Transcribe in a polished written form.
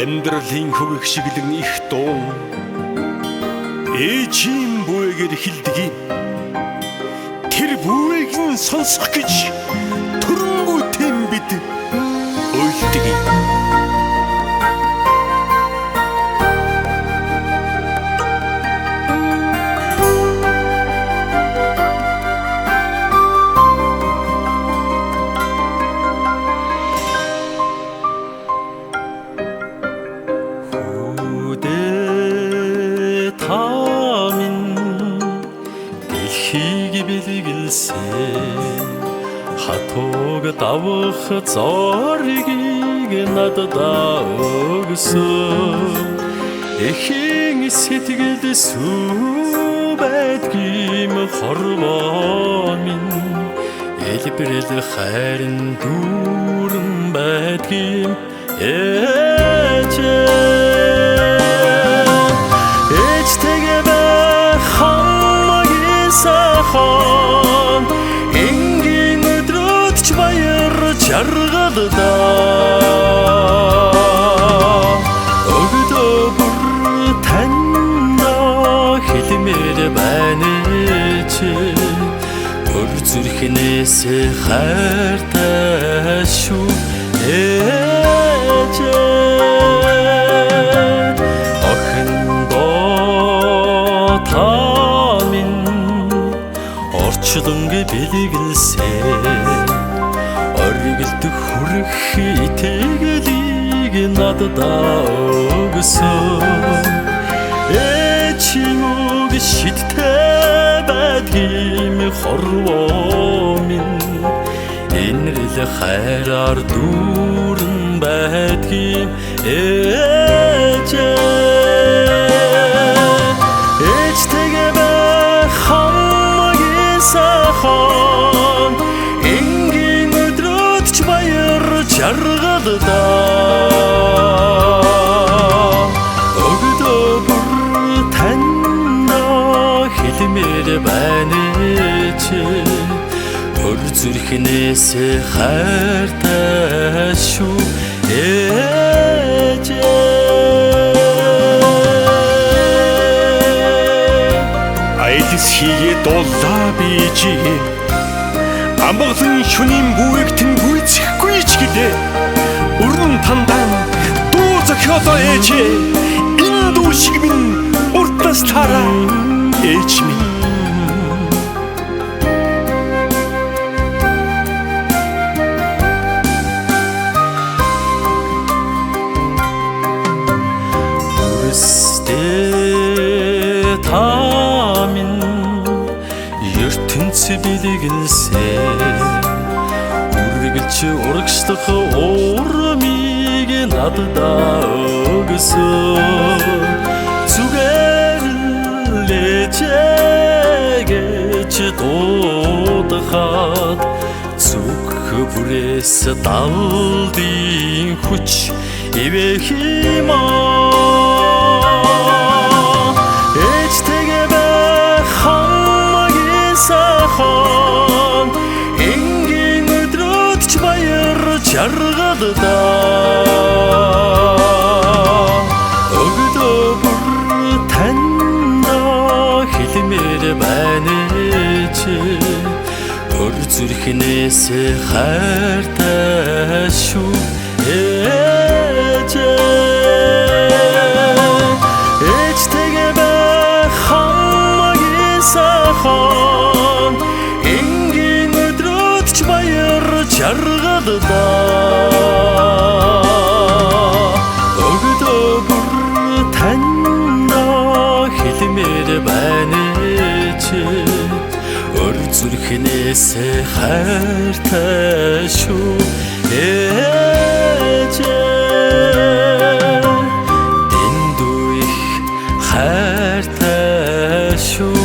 Амьдралын хөвөх шиглэн их дуу ээжийн бүэгээр хилдэг юм. Тэр бүээг нь сонсох гэж төрөнгүүтэн бид уйлдаг юм. Хатуг давах зоригийг надад өгсөн. Эхийн сэтгэлд сүү байдгийм хорвоо минь элбэрэл хайрын дүүрэн байдгийм ээжтэйгээ байх хамаагийн сайхан энгийн өдрөд ч баяр жаргалдаа өгдөө бүр танда хэлмээр байна чи бүр зүрхнээс хайртай шүү Орчлонг бэлгэлсэн оргилдөх хүрэх итгэлийг надад өгсөн. Эчимөг шидтэй байдгийм хорвоо минь энэрл хайраар дүүрэн байдгийм ээжтэйгээ байх сайхан энгийн өдрөд ч баяр жаргалдаа өгдөө бүр танда хэлмээр байна чи бүр зүрхнээс хайртай шүү Айлс хийгээ дуулаа бийжи амгалан шөнийн бүэг тэн гүйцэхгүй ч гэлээ өрн тандан дуу зохиолоо ээжээ энэ дүү шиг минь уртас тараа ээж минь бэлгэлсэн үргэлж урагшлах уурмыг надад өгсөн. Зүгээр л ээжээгэж дуудахад зүг бүрээс далдын хүч ивэх юм ээжтэйгээ байх хамаагийн сайхан энгийн өдрөд ч баяр жаргалдаа өгдөө бүр танда хэлмээр байна чи өр зүрхнээс хайртай шүү ээжтэйгээ байх хамаагийн сайхан энгийн өдрөд ч баяр жаргалдаа өгдөө бүр танда хэлмээр байна чи өр зүрхнээс хайртай шүү дэндүү их хайртай шүү